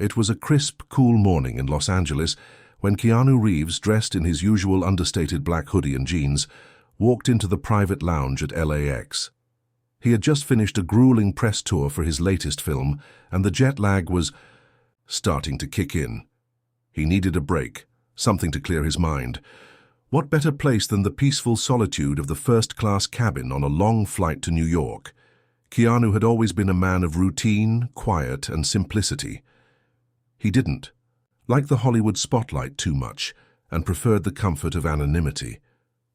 It was a crisp, cool morning in Los Angeles when Keanu Reeves, dressed in his usual understated black hoodie and jeans, walked into the private lounge at LAX. He had just finished a grueling press tour for his latest film, and the jet lag was starting to kick in. He needed a break, something to clear his mind. What better place than the peaceful solitude of the first-class cabin on a long flight to New York? Keanu had always been a man of routine, quiet, and simplicity. He didn't like the Hollywood spotlight too much and preferred the comfort of anonymity.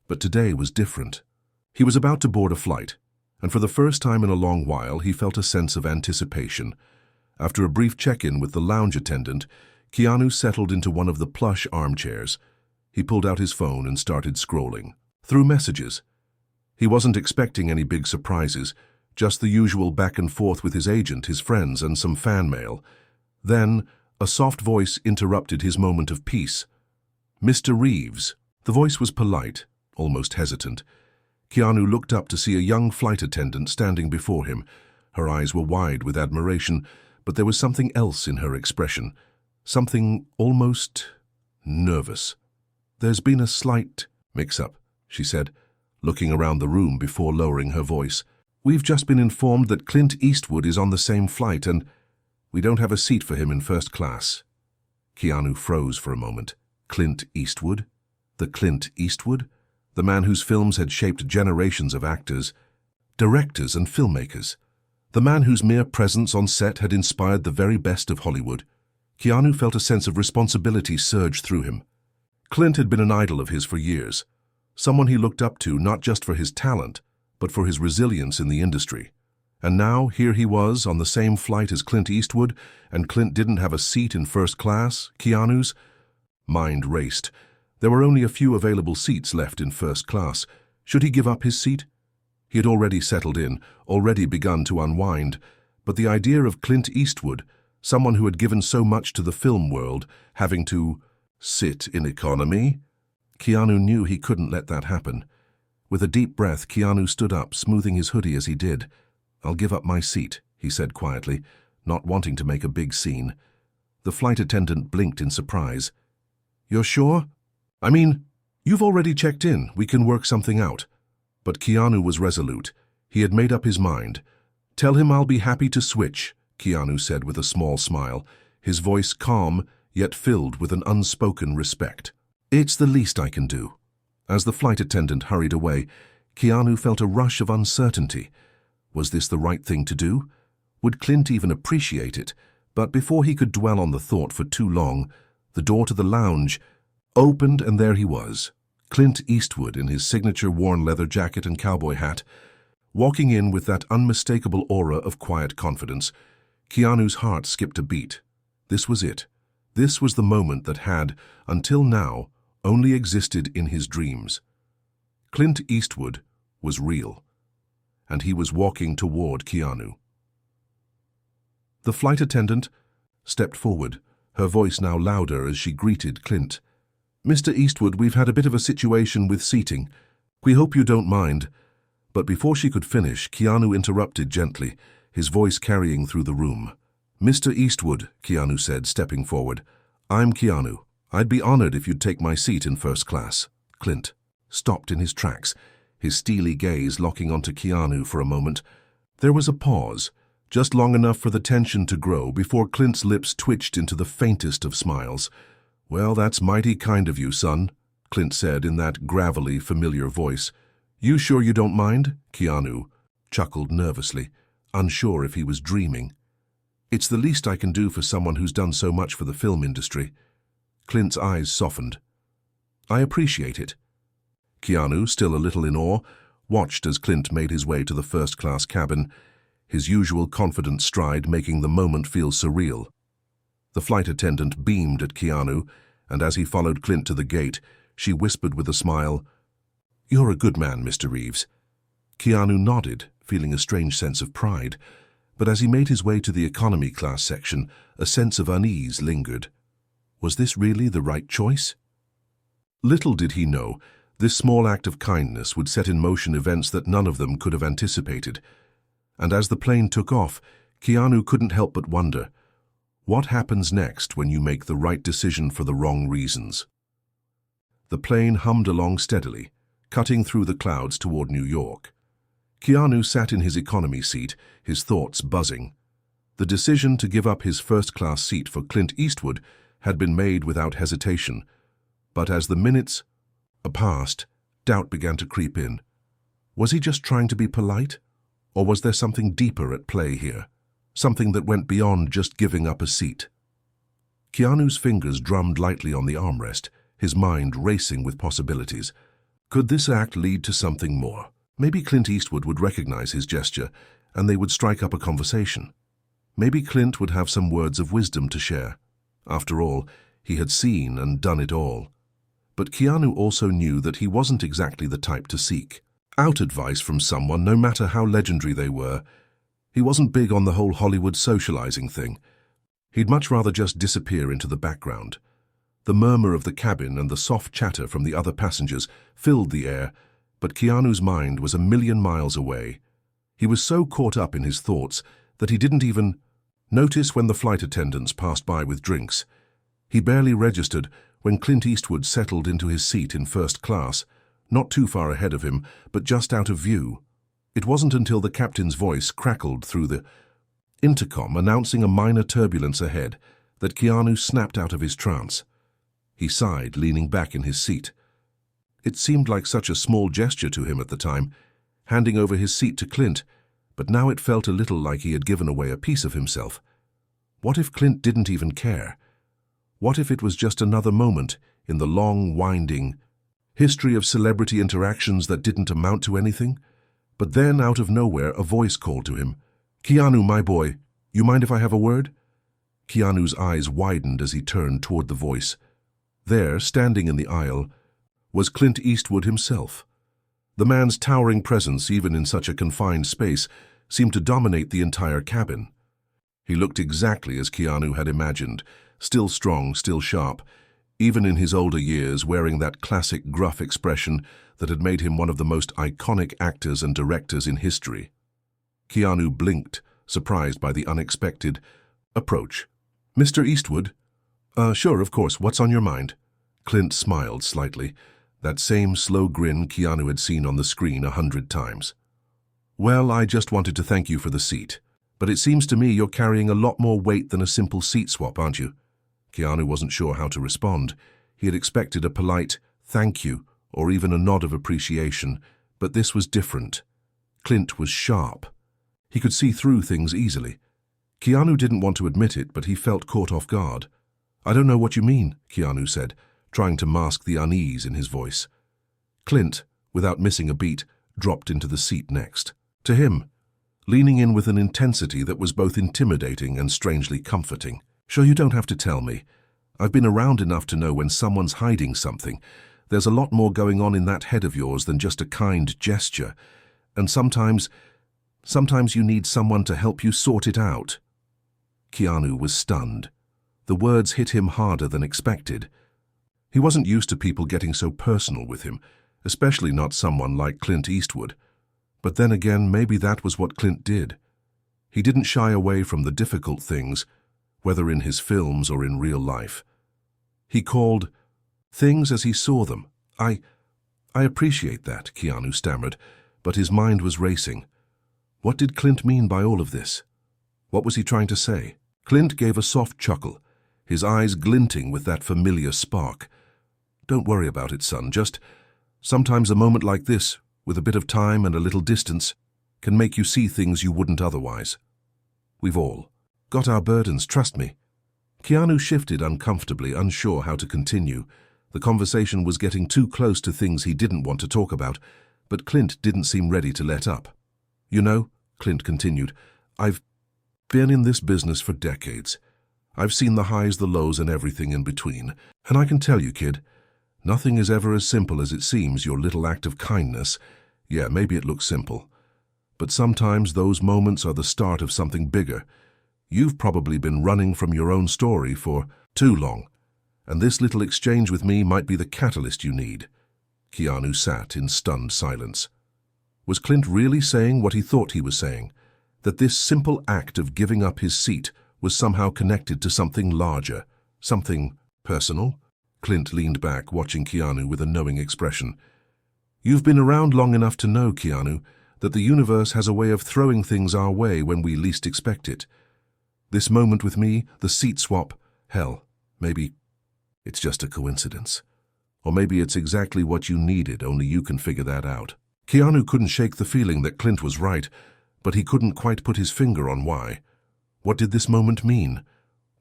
But today was different. He was about to board a flight, and for the first time in a long while he felt a sense of anticipation. After a brief check-in with the lounge attendant, Keanu settled into one of the plush armchairs. He pulled out his phone and started scrolling through messages. He wasn't expecting any big surprises, just the usual back and forth with his agent, his friends, and some fan mail. Then, a soft voice interrupted his moment of peace. "Mr. Reeves." The voice was polite, almost hesitant. Keanu looked up to see a young flight attendant standing before him. Her eyes were wide with admiration, but there was something else in her expression, something almost nervous. "There's been a slight mix-up," she said, looking around the room before lowering her voice. "We've just been informed that Clint Eastwood is on the same flight, and we don't have a seat for him in first class." Keanu froze for a moment. Clint Eastwood? The Clint Eastwood? The man whose films had shaped generations of actors, directors, and filmmakers. The man whose mere presence on set had inspired the very best of Hollywood. Keanu felt a sense of responsibility surge through him. Clint had been an idol of his for years, someone he looked up to not just for his talent, but for his resilience in the industry. And now, here he was, on the same flight as Clint Eastwood, and Clint didn't have a seat in first class. Keanu's mind raced. There were only a few available seats left in first class. Should he give up his seat? He had already settled in, already begun to unwind, but the idea of Clint Eastwood, someone who had given so much to the film world, having to sit in economy? Keanu knew he couldn't let that happen. With a deep breath, Keanu stood up, smoothing his hoodie as he did. "I'll give up my seat," he said quietly, not wanting to make a big scene. The flight attendant blinked in surprise. "You're sure? I mean, you've already checked in. We can work something out." But Keanu was resolute. He had made up his mind. "Tell him I'll be happy to switch," Keanu said with a small smile, his voice calm yet filled with an unspoken respect. "It's the least I can do." As the flight attendant hurried away, Keanu felt a rush of uncertainty. Was this the right thing to do? Would Clint even appreciate it? But before he could dwell on the thought for too long, the door to the lounge opened, and there he was, Clint Eastwood in his signature worn leather jacket and cowboy hat, walking in with that unmistakable aura of quiet confidence. Keanu's heart skipped a beat. This was it. This was the moment that had, until now, only existed in his dreams. Clint Eastwood was real, and he was walking toward Keanu. The flight attendant stepped forward, her voice now louder as she greeted Clint. "Mr. Eastwood, we've had a bit of a situation with seating. We hope you don't mind." But before she could finish, Keanu interrupted gently, his voice carrying through the room. "Mr. Eastwood," Keanu said, stepping forward, "I'm Keanu. I'd be honored if you'd take my seat in first class." Clint stopped in his tracks, his steely gaze locking onto Keanu for a moment. There was a pause, just long enough for the tension to grow before Clint's lips twitched into the faintest of smiles. "Well, that's mighty kind of you, son," Clint said in that gravelly, familiar voice. "You sure you don't mind?" Keanu chuckled nervously, unsure if he was dreaming. "It's the least I can do for someone who's done so much for the film industry." Clint's eyes softened. "I appreciate it." Keanu, still a little in awe, watched as Clint made his way to the first-class cabin, his usual confident stride making the moment feel surreal. The flight attendant beamed at Keanu, and as he followed Clint to the gate, she whispered with a smile, "You're a good man, Mr. Reeves." Keanu nodded, feeling a strange sense of pride, but as he made his way to the economy class section, a sense of unease lingered. Was this really the right choice? Little did he know, this small act of kindness would set in motion events that none of them could have anticipated. And as the plane took off, Keanu couldn't help but wonder, What happens next when you make the right decision for the wrong reasons? The plane hummed along steadily, cutting through the clouds toward New York. Keanu sat in his economy seat, his thoughts buzzing. The decision to give up his first-class seat for Clint Eastwood had been made without hesitation, but as the minutes passed, doubt began to creep in. Was he just trying to be polite? Or was there something deeper at play here? Something that went beyond just giving up a seat? Keanu's fingers drummed lightly on the armrest, his mind racing with possibilities. Could this act lead to something more? Maybe Clint Eastwood would recognize his gesture, and they would strike up a conversation. Maybe Clint would have some words of wisdom to share. After all, he had seen and done it all. But Keanu also knew that he wasn't exactly the type to seek out advice from someone, no matter how legendary they were. He wasn't big on the whole Hollywood socializing thing. He'd much rather just disappear into the background. The murmur of the cabin and the soft chatter from the other passengers filled the air, but Keanu's mind was a million miles away. He was so caught up in his thoughts that he didn't even notice when the flight attendants passed by with drinks. He barely registered when Clint Eastwood settled into his seat in first class, not too far ahead of him, but just out of view. It wasn't until the captain's voice crackled through the intercom announcing a minor turbulence ahead that Keanu snapped out of his trance. He sighed, leaning back in his seat. It seemed like such a small gesture to him at the time, handing over his seat to Clint, but now it felt a little like he had given away a piece of himself. What if Clint didn't even care? What if it was just another moment in the long, winding history of celebrity interactions that didn't amount to anything? But then, out of nowhere, a voice called to him. "Keanu, my boy, you mind if I have a word?" Keanu's eyes widened as he turned toward the voice. There, standing in the aisle, was Clint Eastwood himself. The man's towering presence, even in such a confined space, seemed to dominate the entire cabin. He looked exactly as Keanu had imagined, still strong, still sharp, even in his older years wearing that classic gruff expression that had made him one of the most iconic actors and directors in history. Keanu blinked, surprised by the unexpected approach. "Mr. Eastwood?" Sure, of course. What's on your mind?" Clint smiled slightly, that same slow grin Keanu had seen on the screen 100 times. "Well, I just wanted to thank you for the seat. But it seems to me you're carrying a lot more weight than a simple seat swap, aren't you?" Keanu wasn't sure how to respond. He had expected a polite "thank you" or even a nod of appreciation, but this was different. Clint was sharp. He could see through things easily. Keanu didn't want to admit it, but he felt caught off guard. "I don't know what you mean," Keanu said, trying to mask the unease in his voice. Clint, without missing a beat, dropped into the seat next to him, leaning in with an intensity that was both intimidating and strangely comforting. "Sure, you don't have to tell me. I've been around enough to know when someone's hiding something. There's a lot more going on in that head of yours than just a kind gesture. And sometimes you need someone to help you sort it out." Keanu was stunned. The words hit him harder than expected. He wasn't used to people getting so personal with him, especially not someone like Clint Eastwood. But then again, maybe that was what Clint did. He didn't shy away from the difficult things, whether in his films or in real life. He called things as he saw them. I appreciate that," Keanu stammered, but his mind was racing. What did Clint mean by all of this? What was he trying to say? Clint gave a soft chuckle, his eyes glinting with that familiar spark. "Don't worry about it, son. Just sometimes a moment like this, with a bit of time and a little distance, can make you see things you wouldn't otherwise. We've all got our burdens, trust me." Keanu shifted uncomfortably, unsure how to continue. The conversation was getting too close to things he didn't want to talk about, but Clint didn't seem ready to let up. "You know," Clint continued, "I've been in this business for decades. I've seen the highs, the lows, and everything in between. And I can tell you, kid, nothing is ever as simple as it seems. Your little act of kindness, yeah, maybe it looks simple. But sometimes those moments are the start of something bigger. You've probably been running from your own story for too long, and this little exchange with me might be the catalyst you need." Keanu sat in stunned silence. Was Clint really saying what he thought he was saying? That this simple act of giving up his seat was somehow connected to something larger, something personal. Clint leaned back, watching Keanu with a knowing expression. You've been around long enough to know, Keanu, that the universe has a way of throwing things our way when we least expect it. This moment with me, the seat swap, hell, maybe it's just a coincidence. Or maybe it's exactly what you needed, only you can figure that out. Keanu couldn't shake the feeling that Clint was right, but he couldn't quite put his finger on why. What did this moment mean?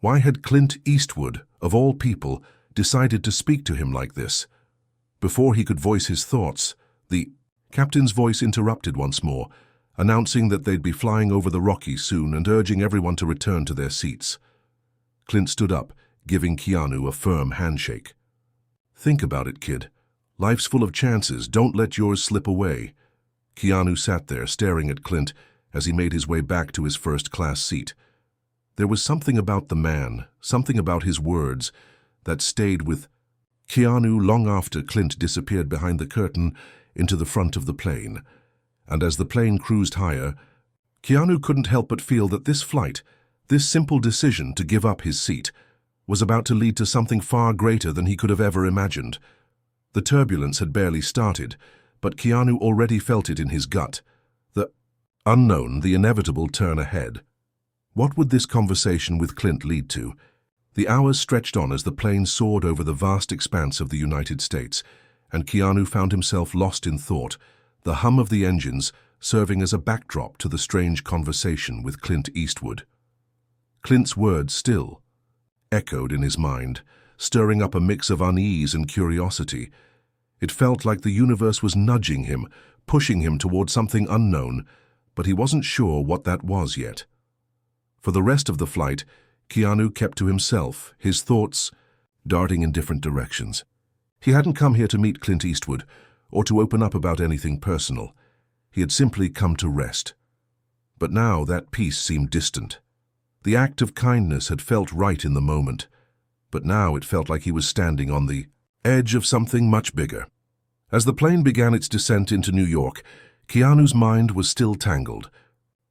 Why had Clint Eastwood, of all people, decided to speak to him like this? Before he could voice his thoughts, the captain's voice interrupted once more, announcing that they'd be flying over the Rockies soon and urging everyone to return to their seats. Clint stood up, giving Keanu a firm handshake. Think about it, kid. Life's full of chances. Don't let yours slip away. Keanu sat there, staring at Clint as he made his way back to his first-class seat. There was something about the man, something about his words, that stayed with Keanu long after Clint disappeared behind the curtain into the front of the plane. And as the plane cruised higher, Keanu couldn't help but feel that this flight, this simple decision to give up his seat, was about to lead to something far greater than he could have ever imagined. The turbulence had barely started, but Keanu already felt it in his gut. The unknown, the inevitable turn ahead. What would this conversation with Clint lead to? The hours stretched on as the plane soared over the vast expanse of the United States, and Keanu found himself lost in thought, the hum of the engines serving as a backdrop to the strange conversation with Clint Eastwood. Clint's words still echoed in his mind, stirring up a mix of unease and curiosity. It felt like the universe was nudging him, pushing him toward something unknown, but he wasn't sure what that was yet. For the rest of the flight, Keanu kept to himself, his thoughts darting in different directions. He hadn't come here to meet Clint Eastwood, or to open up about anything personal. He had simply come to rest. But now that peace seemed distant. The act of kindness had felt right in the moment, but now it felt like he was standing on the edge of something much bigger. As the plane began its descent into New York, Keanu's mind was still tangled.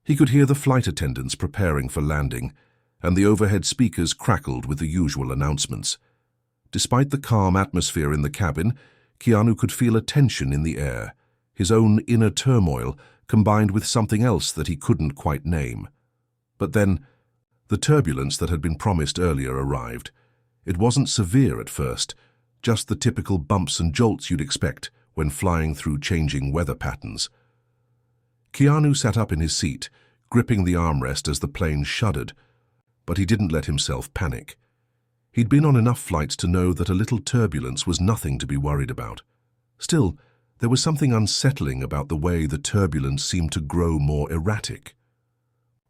He could hear the flight attendants preparing for landing, and the overhead speakers crackled with the usual announcements. Despite the calm atmosphere in the cabin, Keanu could feel a tension in the air, his own inner turmoil combined with something else that he couldn't quite name. But then, the turbulence that had been promised earlier arrived. It wasn't severe at first, just the typical bumps and jolts you'd expect when flying through changing weather patterns. Keanu sat up in his seat, gripping the armrest as the plane shuddered, but he didn't let himself panic. He'd been on enough flights to know that a little turbulence was nothing to be worried about. Still, there was something unsettling about the way the turbulence seemed to grow more erratic.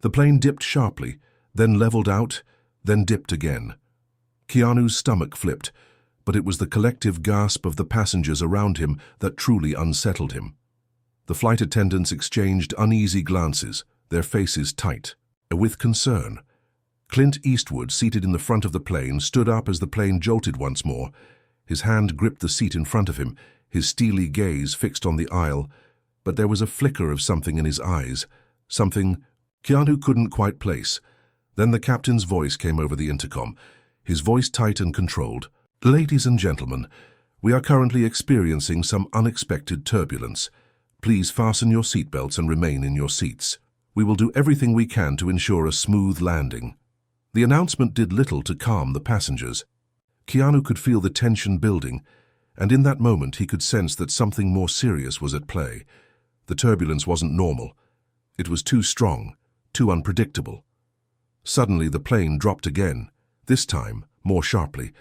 The plane dipped sharply, then leveled out, then dipped again. Keanu's stomach flipped, but it was the collective gasp of the passengers around him that truly unsettled him. The flight attendants exchanged uneasy glances, their faces tight, with concern. Clint Eastwood, seated in the front of the plane, stood up as the plane jolted once more. His hand gripped the seat in front of him, his steely gaze fixed on the aisle, but there was a flicker of something in his eyes, something Keanu couldn't quite place. Then the captain's voice came over the intercom, his voice tight and controlled. Ladies and gentlemen, we are currently experiencing some unexpected turbulence. Please fasten your seatbelts and remain in your seats. We will do everything we can to ensure a smooth landing. The announcement did little to calm the passengers. Keanu could feel the tension building, and in that moment he could sense that something more serious was at play. The turbulence wasn't normal. It was too strong, too unpredictable. Suddenly the plane dropped again, this time more sharply.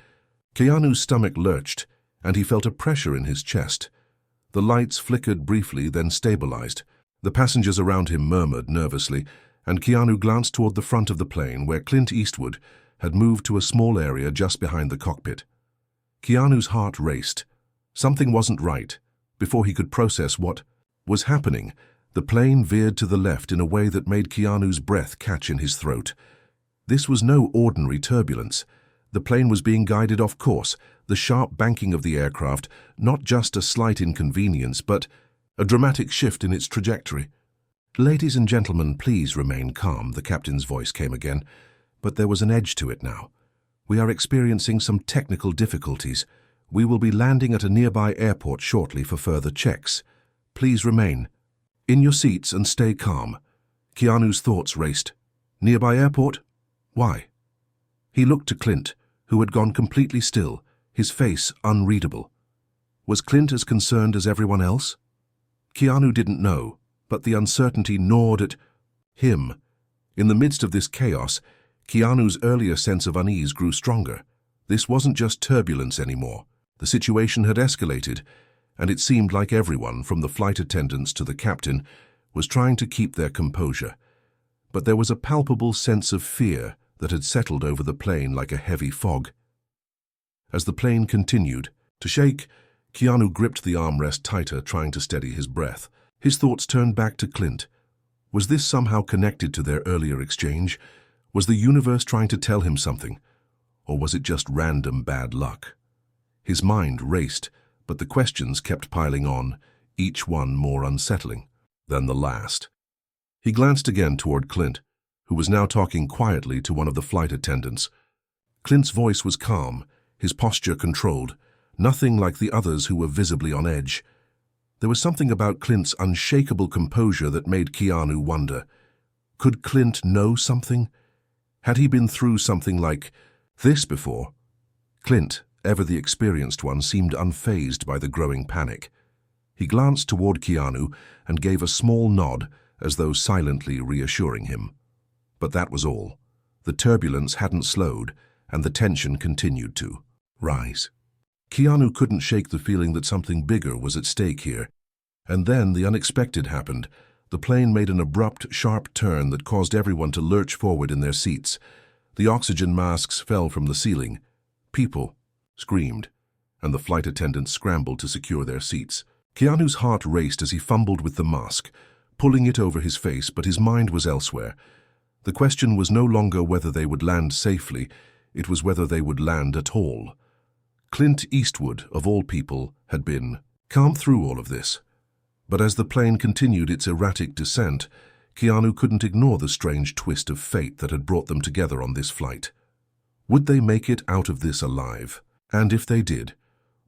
Keanu's stomach lurched, and he felt a pressure in his chest. The lights flickered briefly, then stabilized. The passengers around him murmured nervously, and Keanu glanced toward the front of the plane where Clint Eastwood had moved to a small area just behind the cockpit. Keanu's heart raced. Something wasn't right. Before he could process what was happening, the plane veered to the left in a way that made Keanu's breath catch in his throat. This was no ordinary turbulence. The plane was being guided off course, the sharp banking of the aircraft not just a slight inconvenience, but a dramatic shift in its trajectory. Ladies and gentlemen, please remain calm, the captain's voice came again. But there was an edge to it now. "We are experiencing some technical difficulties. We will be landing at a nearby airport shortly for further checks. Please remain in your seats and stay calm." Keanu's thoughts raced. Nearby airport? Why? He looked to Clint, who had gone completely still, his face unreadable. Was Clint as concerned as everyone else? Keanu didn't know, but the uncertainty gnawed at him. In the midst of this chaos, Keanu's earlier sense of unease grew stronger. This wasn't just turbulence anymore. The situation had escalated, and it seemed like everyone, from the flight attendants to the captain, was trying to keep their composure. But there was a palpable sense of fear that had settled over the plane like a heavy fog. As the plane continued to shake, Keanu gripped the armrest tighter, trying to steady his breath. His thoughts turned back to Clint. Was this somehow connected to their earlier exchange? Was the universe trying to tell him something? Or was it just random bad luck? His mind raced, but the questions kept piling on, each one more unsettling than the last. He glanced again toward Clint, who was now talking quietly to one of the flight attendants. Clint's voice was calm, his posture controlled, nothing like the others who were visibly on edge. There was something about Clint's unshakable composure that made Keanu wonder. Could Clint know something? Had he been through something like this before? Clint, ever the experienced one, seemed unfazed by the growing panic. He glanced toward Keanu and gave a small nod, as though silently reassuring him. But that was all. The turbulence hadn't slowed, and the tension continued to rise. Keanu couldn't shake the feeling that something bigger was at stake here. And then the unexpected happened. The plane made an abrupt, sharp turn that caused everyone to lurch forward in their seats. The oxygen masks fell from the ceiling. People screamed, and the flight attendants scrambled to secure their seats. Keanu's heart raced as he fumbled with the mask, pulling it over his face, but his mind was elsewhere. The question was no longer whether they would land safely, it was whether they would land at all. Clint Eastwood, of all people, had been calm through all of this. But as the plane continued its erratic descent, Keanu couldn't ignore the strange twist of fate that had brought them together on this flight. Would they make it out of this alive? And if they did,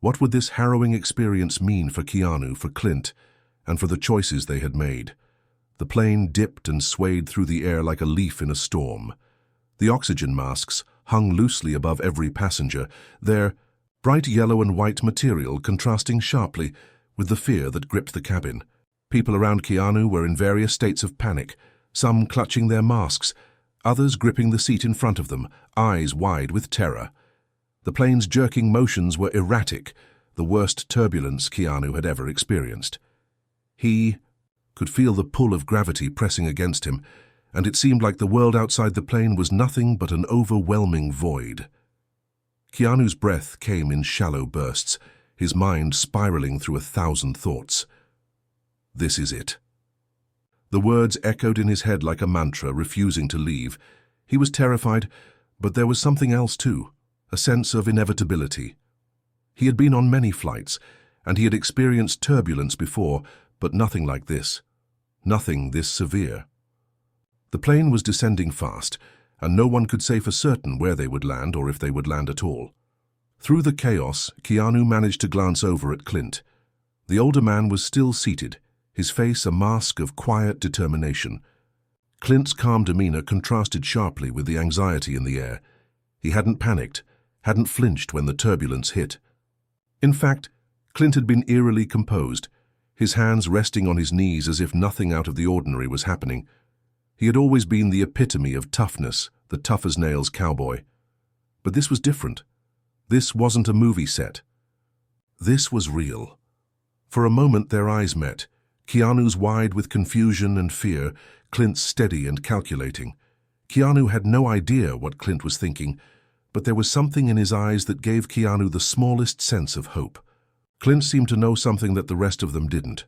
what would this harrowing experience mean for Keanu, for Clint, and for the choices they had made? The plane dipped and swayed through the air like a leaf in a storm. The oxygen masks hung loosely above every passenger, their bright yellow and white material contrasting sharply with the fear that gripped the cabin. People around Keanu were in various states of panic, some clutching their masks, others gripping the seat in front of them, eyes wide with terror. The plane's jerking motions were erratic, the worst turbulence Keanu had ever experienced. He could feel the pull of gravity pressing against him, and it seemed like the world outside the plane was nothing but an overwhelming void. Keanu's breath came in shallow bursts, his mind spiraling through 1,000 thoughts. This is it. The words echoed in his head like a mantra, refusing to leave. He was terrified, but there was something else too, a sense of inevitability. He had been on many flights, and he had experienced turbulence before, but nothing like this. Nothing this severe. The plane was descending fast, and no one could say for certain where they would land or if they would land at all. Through the chaos, Keanu managed to glance over at Clint. The older man was still seated, his face a mask of quiet determination. Clint's calm demeanor contrasted sharply with the anxiety in the air. He hadn't panicked, hadn't flinched when the turbulence hit. In fact, Clint had been eerily composed, his hands resting on his knees as if nothing out of the ordinary was happening. He had always been the epitome of toughness, the tough-as-nails cowboy. But this was different. This wasn't a movie set. This was real. For a moment their eyes met, Keanu's wide with confusion and fear, Clint's steady and calculating. Keanu had no idea what Clint was thinking, but there was something in his eyes that gave Keanu the smallest sense of hope. Clint seemed to know something that the rest of them didn't.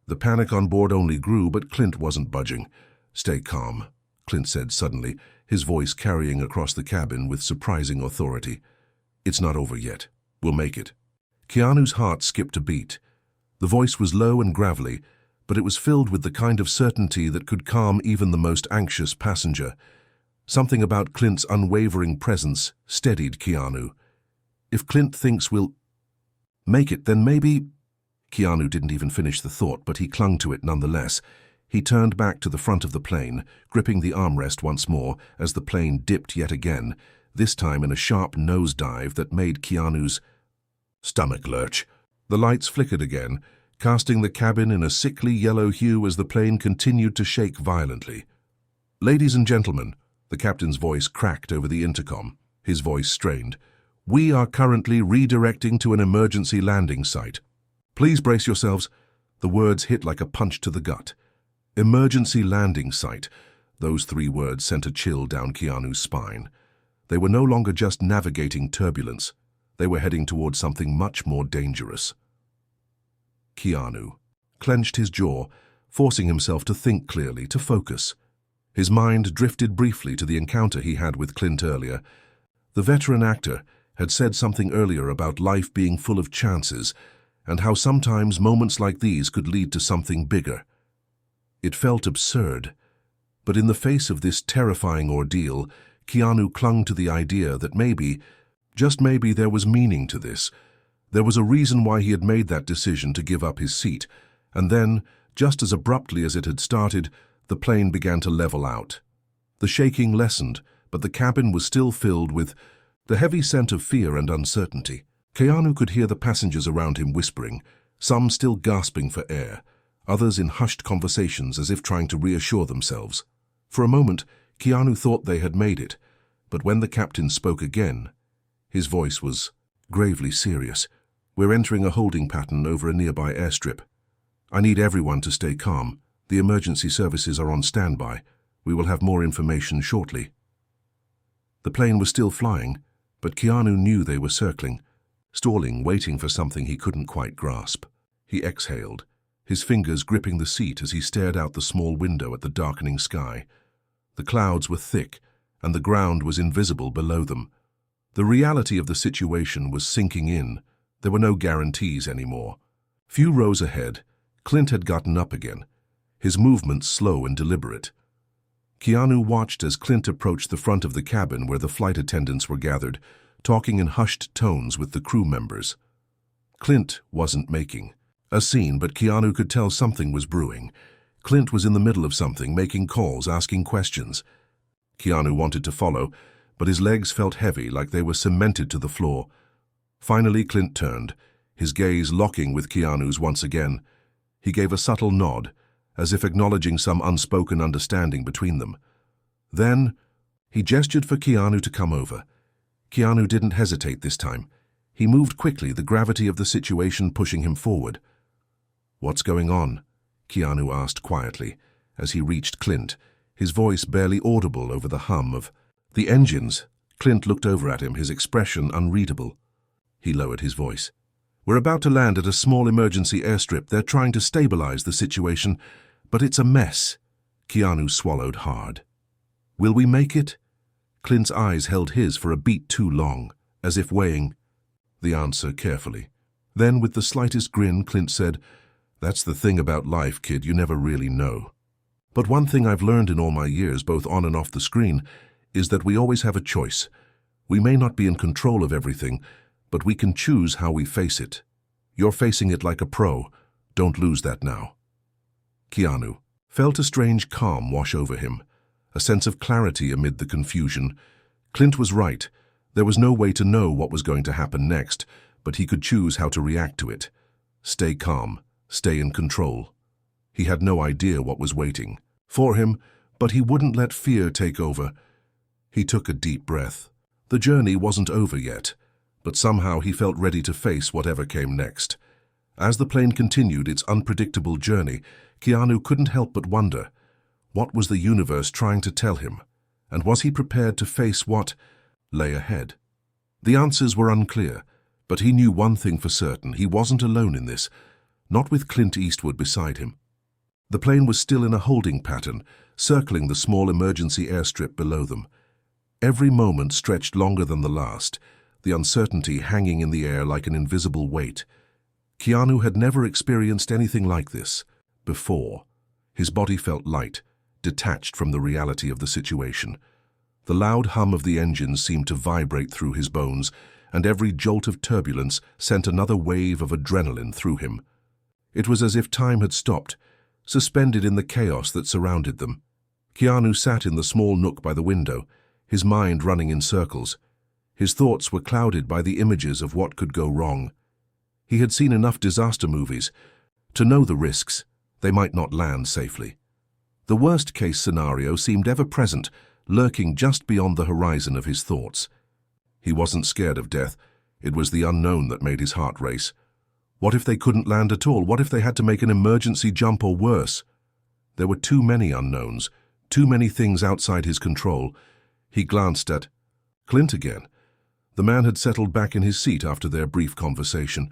The panic on board only grew, but Clint wasn't budging. "Stay calm," Clint said suddenly, his voice carrying across the cabin with surprising authority. "It's not over yet. We'll make it." Keanu's heart skipped a beat. The voice was low and gravelly, but it was filled with the kind of certainty that could calm even the most anxious passenger. Something about Clint's unwavering presence steadied Keanu. If Clint thinks we'll make it, then maybe... Keanu didn't even finish the thought, but he clung to it nonetheless. He turned back to the front of the plane, gripping the armrest once more as the plane dipped yet again, this time in a sharp nosedive that made Keanu's stomach lurch. The lights flickered again, casting the cabin in a sickly yellow hue as the plane continued to shake violently. "Ladies and gentlemen," the captain's voice cracked over the intercom, his voice strained, "we are currently redirecting to an emergency landing site. Please brace yourselves." The words hit like a punch to the gut. Emergency landing site. Those 3 words sent a chill down Keanu's spine. They were no longer just navigating turbulence. They were heading towards something much more dangerous. Keanu clenched his jaw, forcing himself to think clearly, to focus. His mind drifted briefly to the encounter he had with Clint earlier. The veteran actor had said something earlier about life being full of chances, and how sometimes moments like these could lead to something bigger. It felt absurd, but in the face of this terrifying ordeal, Keanu clung to the idea that maybe, just maybe, there was meaning to this. There was a reason why he had made that decision to give up his seat, and then, just as abruptly as it had started, the plane began to level out. The shaking lessened, but the cabin was still filled with the heavy scent of fear and uncertainty. Keanu could hear the passengers around him whispering, some still gasping for air, others in hushed conversations as if trying to reassure themselves. For a moment, Keanu thought they had made it, but when the captain spoke again, his voice was gravely serious. "We're entering a holding pattern over a nearby airstrip. I need everyone to stay calm. The emergency services are on standby. We will have more information shortly." The plane was still flying, but Keanu knew they were circling, stalling, waiting for something he couldn't quite grasp. He exhaled, his fingers gripping the seat as he stared out the small window at the darkening sky. The clouds were thick, and the ground was invisible below them. The reality of the situation was sinking in. There were no guarantees anymore. Few rows ahead, Clint had gotten up again, his movements slow and deliberate. Keanu watched as Clint approached the front of the cabin where the flight attendants were gathered, talking in hushed tones with the crew members. Clint wasn't making a scene, but Keanu could tell something was brewing. Clint was in the middle of something, making calls, asking questions. Keanu wanted to follow, but his legs felt heavy, like they were cemented to the floor. Finally, Clint turned, his gaze locking with Keanu's once again. He gave a subtle nod, as if acknowledging some unspoken understanding between them. Then, he gestured for Keanu to come over. Keanu didn't hesitate this time. He moved quickly, the gravity of the situation pushing him forward. "What's going on?" Keanu asked quietly, as he reached Clint, his voice barely audible over the hum of the engines. Clint looked over at him, his expression unreadable. He lowered his voice. "We're about to land at a small emergency airstrip. They're trying to stabilize the situation, but it's a mess." Keanu swallowed hard. "Will we make it?" Clint's eyes held his for a beat too long, as if weighing the answer carefully. Then, with the slightest grin, Clint said, "That's the thing about life, kid, you never really know. But one thing I've learned in all my years, both on and off the screen, is that we always have a choice. We may not be in control of everything, but we can choose how we face it. You're facing it like a pro. Don't lose that now." Keanu felt a strange calm wash over him, a sense of clarity amid the confusion. Clint was right. There was no way to know what was going to happen next, but he could choose how to react to it. Stay calm, stay in control. He had no idea what was waiting for him, but he wouldn't let fear take over. He took a deep breath. The journey wasn't over yet, but somehow he felt ready to face whatever came next. As the plane continued its unpredictable journey, Keanu couldn't help but wonder, what was the universe trying to tell him? And was he prepared to face what lay ahead? The answers were unclear, but he knew one thing for certain: he wasn't alone in this, not with Clint Eastwood beside him. The plane was still in a holding pattern, circling the small emergency airstrip below them. Every moment stretched longer than the last, the uncertainty hanging in the air like an invisible weight. Keanu had never experienced anything like this before. His body felt light, detached from the reality of the situation. The loud hum of the engines seemed to vibrate through his bones, and every jolt of turbulence sent another wave of adrenaline through him. It was as if time had stopped, suspended in the chaos that surrounded them. Keanu sat in the small nook by the window, his mind running in circles. His thoughts were clouded by the images of what could go wrong. He had seen enough disaster movies to know the risks. They might not land safely. The worst-case scenario seemed ever present, lurking just beyond the horizon of his thoughts. He wasn't scared of death. It was the unknown that made his heart race. What if they couldn't land at all? What if they had to make an emergency jump or worse? There were too many unknowns, too many things outside his control. He glanced at Clint again. The man had settled back in his seat after their brief conversation.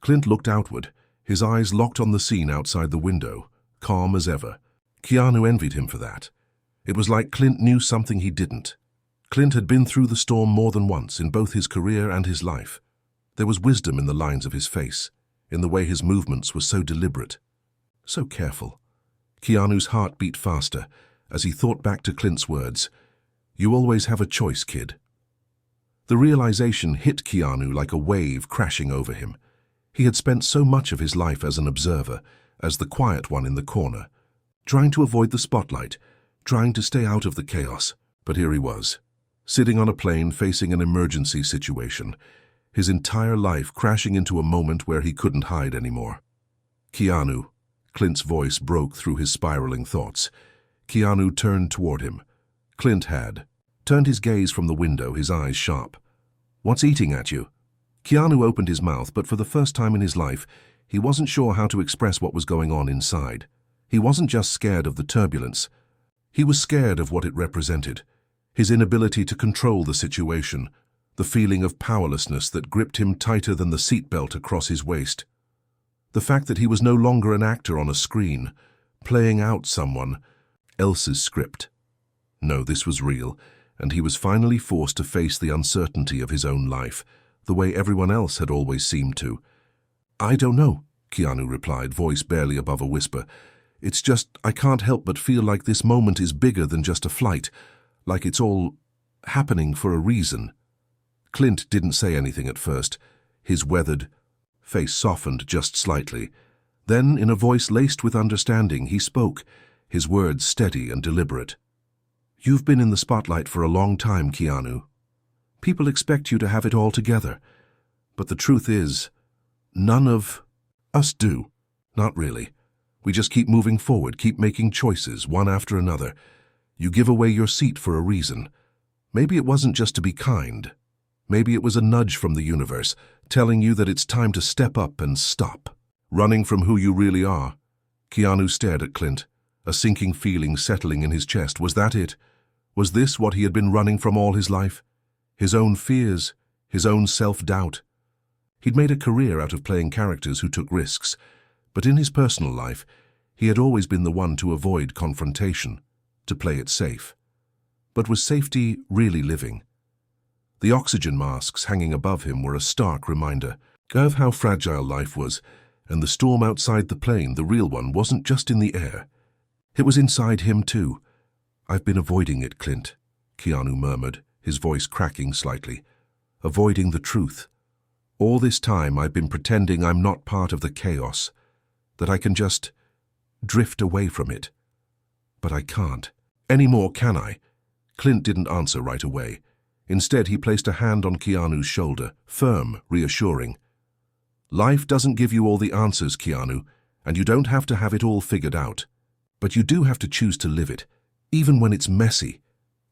Clint looked outward, his eyes locked on the scene outside the window, calm as ever. Keanu envied him for that. It was like Clint knew something he didn't. Clint had been through the storm more than once in both his career and his life. There was wisdom in the lines of his face, in the way his movements were so deliberate, so careful. Keanu's heart beat faster as he thought back to Clint's words, "You always have a choice, kid." The realization hit Keanu like a wave crashing over him. He had spent so much of his life as an observer, as the quiet one in the corner, trying to avoid the spotlight, trying to stay out of the chaos. But here he was, sitting on a plane facing an emergency situation, his entire life crashing into a moment where he couldn't hide anymore. "Keanu," Clint's voice broke through his spiraling thoughts. Keanu turned toward him. Clint had turned his gaze from the window, his eyes sharp. "What's eating at you?" Keanu opened his mouth, but for the first time in his life, he wasn't sure how to express what was going on inside. He wasn't just scared of the turbulence. He was scared of what it represented, his inability to control the situation, the feeling of powerlessness that gripped him tighter than the seatbelt across his waist. The fact that he was no longer an actor on a screen, playing out someone else's script. No, this was real, and he was finally forced to face the uncertainty of his own life, the way everyone else had always seemed to. "I don't know," Keanu replied, voice barely above a whisper. "It's just, I can't help but feel like this moment is bigger than just a flight, like it's all happening for a reason." Clint didn't say anything at first. His weathered face softened just slightly. Then, in a voice laced with understanding, he spoke, his words steady and deliberate. "You've been in the spotlight for a long time, Keanu. People expect you to have it all together. But the truth is, none of us do. Not really. We just keep moving forward, keep making choices, one after another. You give away your seat for a reason. Maybe it wasn't just to be kind. Maybe it was a nudge from the universe, telling you that it's time to step up and stop, running from who you really are." Keanu stared at Clint, a sinking feeling settling in his chest. Was that it? Was this what he had been running from all his life? His own fears, his own self-doubt. He'd made a career out of playing characters who took risks, but in his personal life, he had always been the one to avoid confrontation, to play it safe. But was safety really living? The oxygen masks hanging above him were a stark reminder of how fragile life was, and the storm outside the plane, the real one, wasn't just in the air. It was inside him too. "I've been avoiding it, Clint," Keanu murmured, his voice cracking slightly. "Avoiding the truth. All this time I've been pretending I'm not part of the chaos, that I can just drift away from it. But I can't. Anymore, can I?" Clint didn't answer right away. Instead, he placed a hand on Keanu's shoulder, firm, reassuring. "Life doesn't give you all the answers, Keanu, and you don't have to have it all figured out. But you do have to choose to live it, even when it's messy,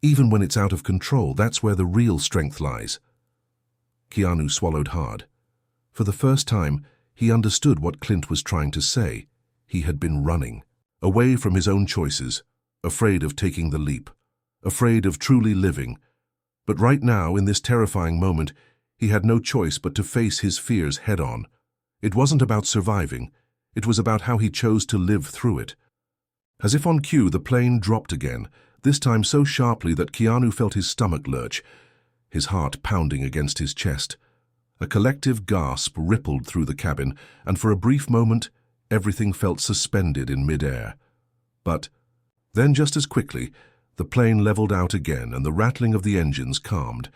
even when it's out of control. That's where the real strength lies." Keanu swallowed hard. For the first time, he understood what Clint was trying to say. He had been running, away from his own choices, afraid of taking the leap, afraid of truly living. But right now, in this terrifying moment, he had no choice but to face his fears head-on. It wasn't about surviving. It was about how he chose to live through it. As if on cue, the plane dropped again, this time so sharply that Keanu felt his stomach lurch, his heart pounding against his chest. A collective gasp rippled through the cabin, and for a brief moment, everything felt suspended in mid-air. But then, just as quickly, The plane leveled out again, and the rattling of the engines calmed.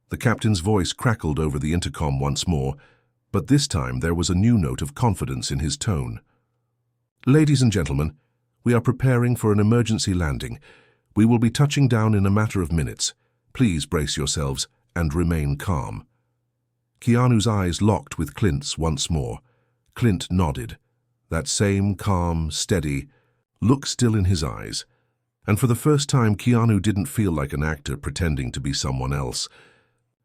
The captain's voice crackled over the intercom once more, but this time there was a new note of confidence in his tone. "Ladies and gentlemen, we are preparing for an emergency landing. We will be touching down in a matter of minutes. Please brace yourselves and remain calm." Keanu's eyes locked with Clint's once more. Clint nodded. That same calm, steady look still in his eyes. And for the first time, Keanu didn't feel like an actor pretending to be someone else.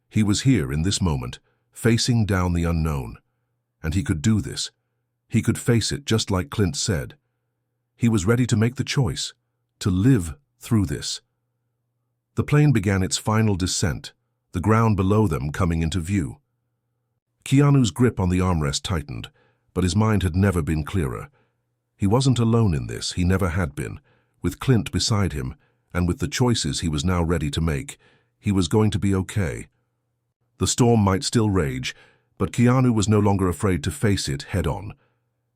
He was here in this moment, facing down the unknown. And he could do this. He could face it just like Clint said. He was ready to make the choice, to live through this. The plane began its final descent, the ground below them coming into view. Keanu's grip on the armrest tightened, but his mind had never been clearer. He wasn't alone in this, he never had been. With Clint beside him, and with the choices he was now ready to make, he was going to be okay. The storm might still rage, but Keanu was no longer afraid to face it head-on.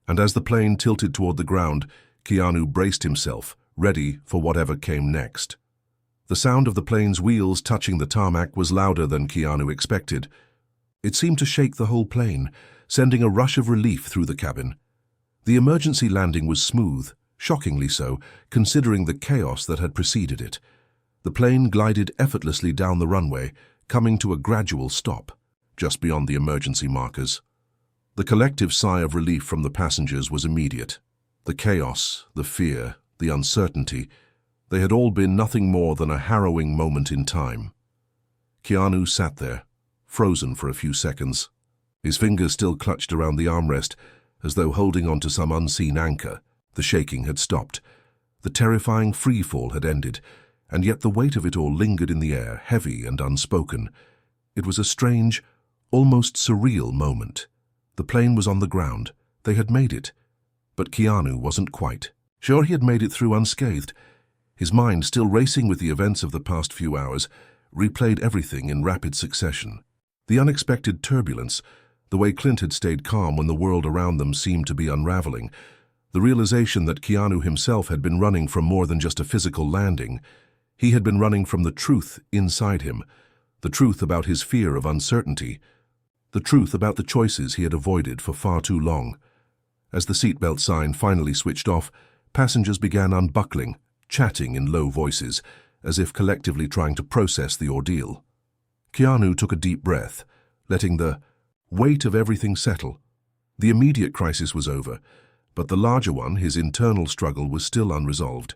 And as the plane tilted toward the ground, Keanu braced himself, ready for whatever came next. The sound of the plane's wheels touching the tarmac was louder than Keanu expected. It seemed to shake the whole plane, sending a rush of relief through the cabin. The emergency landing was smooth, shockingly so, considering the chaos that had preceded it. The plane glided effortlessly down the runway, coming to a gradual stop, just beyond the emergency markers. The collective sigh of relief from the passengers was immediate. The chaos, the fear, the uncertainty, they had all been nothing more than a harrowing moment in time. Keanu sat there, frozen for a few seconds. His fingers still clutched around the armrest, as though holding on to some unseen anchor. The shaking had stopped. The terrifying free-fall had ended, and yet the weight of it all lingered in the air, heavy and unspoken. It was a strange, almost surreal moment. The plane was on the ground. They had made it. But Keanu wasn't quite. Sure, he had made it through unscathed. His mind, still racing with the events of the past few hours, replayed everything in rapid succession. The unexpected turbulence, the way Clint had stayed calm when the world around them seemed to be unraveling, the realization that Keanu himself had been running from more than just a physical landing. He had been running from the truth inside him, the truth about his fear of uncertainty, the truth about the choices he had avoided for far too long. As the seatbelt sign finally switched off, passengers began unbuckling, chatting in low voices, as if collectively trying to process the ordeal. Keanu took a deep breath, letting the weight of everything settle. The immediate crisis was over, but the larger one, his internal struggle, was still unresolved.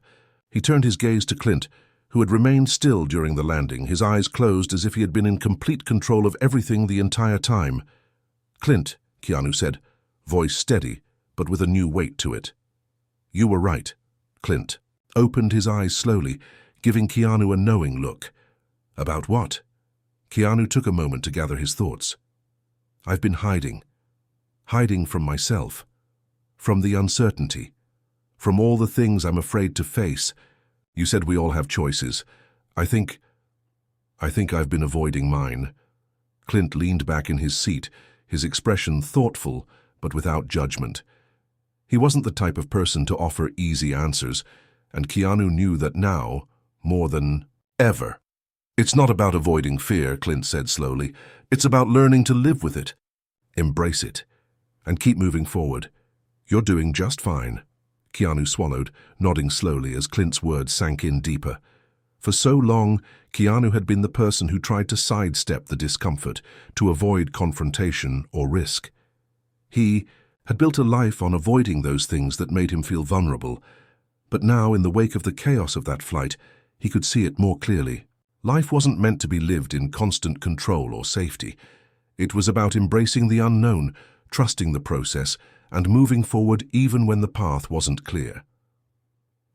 He turned his gaze to Clint, who had remained still during the landing, his eyes closed as if he had been in complete control of everything the entire time. "Clint," Keanu said, voice steady, but with a new weight to it. "You were right." Clint opened his eyes slowly, giving Keanu a knowing look. "About what?" Keanu took a moment to gather his thoughts. "I've been hiding. Hiding from myself. From the uncertainty. From all the things I'm afraid to face. You said we all have choices. I think I've been avoiding mine." Clint leaned back in his seat, his expression thoughtful, but without judgment. He wasn't the type of person to offer easy answers, and Keanu knew that now, more than ever. "It's not about avoiding fear," Clint said slowly. "It's about learning to live with it. Embrace it. And keep moving forward. You're doing just fine." Keanu swallowed, nodding slowly as Clint's words sank in deeper. For so long, Keanu had been the person who tried to sidestep the discomfort, to avoid confrontation or risk. He had built a life on avoiding those things that made him feel vulnerable. But now, in the wake of the chaos of that flight, he could see it more clearly. Life wasn't meant to be lived in constant control or safety. It was about embracing the unknown, trusting the process, and moving forward even when the path wasn't clear.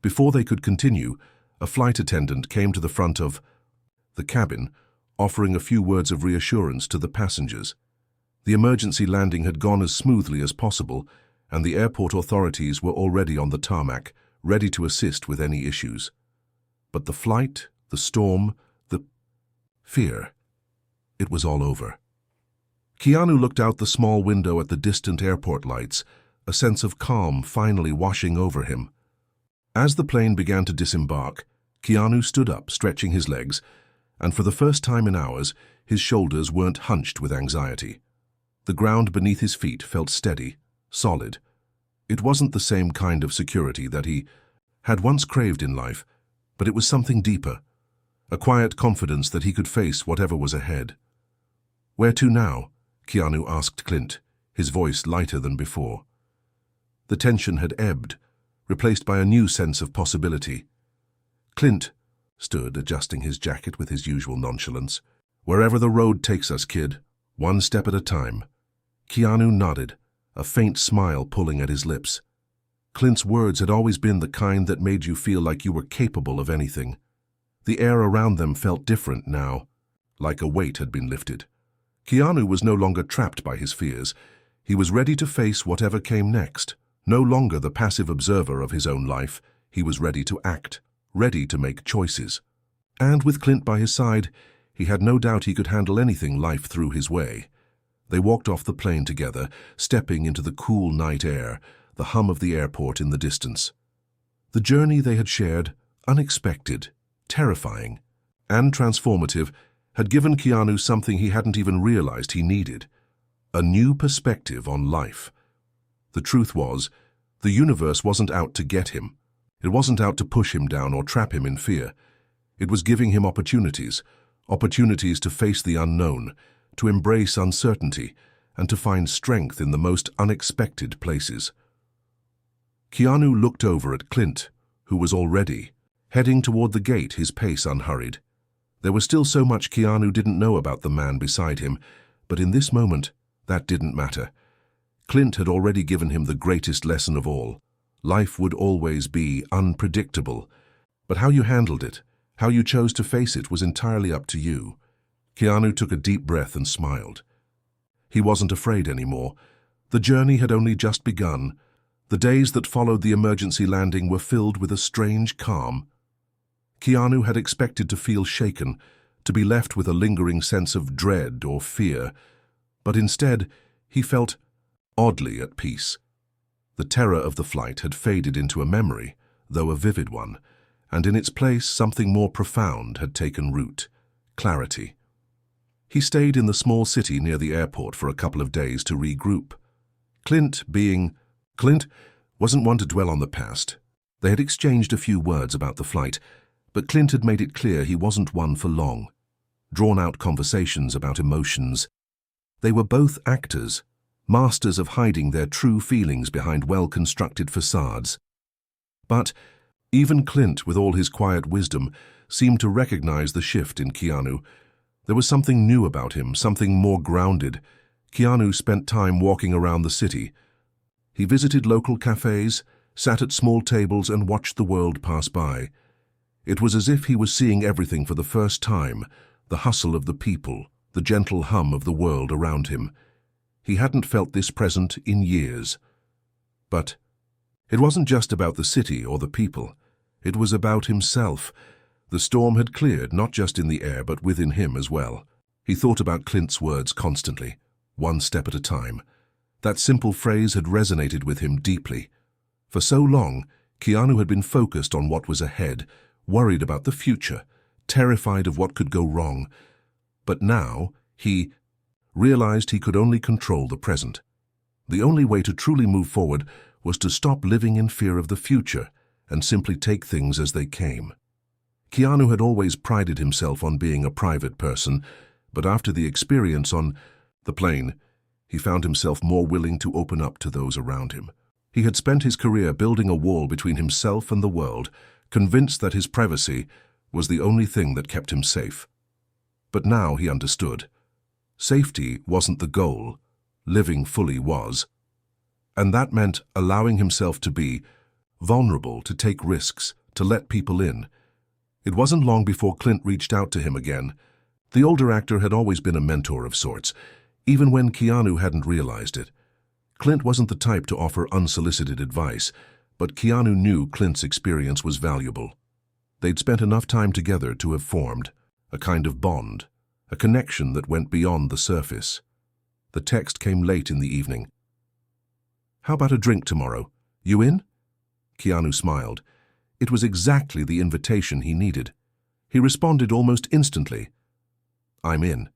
Before they could continue, a flight attendant came to the front of the cabin, offering a few words of reassurance to the passengers. The emergency landing had gone as smoothly as possible, and the airport authorities were already on the tarmac, ready to assist with any issues. But the flight, the storm, the fear, it was all over. Keanu looked out the small window at the distant airport lights, a sense of calm finally washing over him. As the plane began to disembark, Keanu stood up, stretching his legs, and for the first time in hours, his shoulders weren't hunched with anxiety. The ground beneath his feet felt steady, solid. It wasn't the same kind of security that he had once craved in life, but it was something deeper, a quiet confidence that he could face whatever was ahead. "Where to now?" Keanu asked Clint, his voice lighter than before. The tension had ebbed, replaced by a new sense of possibility. Clint stood, adjusting his jacket with his usual nonchalance. "Wherever the road takes us, kid, one step at a time." Keanu nodded, a faint smile pulling at his lips. Clint's words had always been the kind that made you feel like you were capable of anything. The air around them felt different now, like a weight had been lifted. Keanu was no longer trapped by his fears. He was ready to face whatever came next. No longer the passive observer of his own life, he was ready to act, ready to make choices. And with Clint by his side, he had no doubt he could handle anything life threw his way. They walked off the plane together, stepping into the cool night air, the hum of the airport in the distance. The journey they had shared, unexpected, terrifying, and transformative, had given Keanu something he hadn't even realized he needed: a new perspective on life. The truth was, the universe wasn't out to get him. It wasn't out to push him down or trap him in fear. It was giving him opportunities to face the unknown, to embrace uncertainty, and to find strength in the most unexpected places. Keanu looked over at Clint, who was already heading toward the gate, his pace unhurried. There was still so much Keanu didn't know about the man beside him, but in this moment, that didn't matter. Clint had already given him the greatest lesson of all. Life would always be unpredictable, but how you handled it, how you chose to face it, was entirely up to you. Keanu took a deep breath and smiled. He wasn't afraid anymore. The journey had only just begun. The days that followed the emergency landing were filled with a strange calm. Keanu had expected to feel shaken, to be left with a lingering sense of dread or fear, but instead he felt oddly at peace. The terror of the flight had faded into a memory, though a vivid one, and in its place something more profound had taken root: clarity. He stayed in the small city near the airport for a couple of days to regroup. Clint wasn't one to dwell on the past. They had exchanged a few words about the flight, but Clint had made it clear he wasn't one for long, drawn-out conversations about emotions. They were both actors, masters of hiding their true feelings behind well-constructed facades. But even Clint, with all his quiet wisdom, seemed to recognize the shift in Keanu. There was something new about him, something more grounded. Keanu spent time walking around the city. He visited local cafes, sat at small tables, and watched the world pass by. It was as if he was seeing everything for the first time: the hustle of the people, the gentle hum of the world around him. He hadn't felt this present in years. But it wasn't just about the city or the people. It was about himself. The storm had cleared, not just in the air, but within him as well. He thought about Clint's words constantly, one step at a time. That simple phrase had resonated with him deeply. For so long, Keanu had been focused on what was ahead, worried about the future, terrified of what could go wrong. But now, he realized he could only control the present. The only way to truly move forward was to stop living in fear of the future and simply take things as they came. Keanu had always prided himself on being a private person, but after the experience on the plane, he found himself more willing to open up to those around him. He had spent his career building a wall between himself and the world, convinced that his privacy was the only thing that kept him safe. But now he understood. Safety wasn't the goal, living fully was. And that meant allowing himself to be vulnerable, to take risks, to let people in. It wasn't long before Clint reached out to him again. The older actor had always been a mentor of sorts, even when Keanu hadn't realized it. Clint wasn't the type to offer unsolicited advice, but Keanu knew Clint's experience was valuable. They'd spent enough time together to have formed a kind of bond, a connection that went beyond the surface. The text came late in the evening. "How about a drink tomorrow? You in?" Keanu smiled. It was exactly the invitation he needed. He responded almost instantly. "I'm in."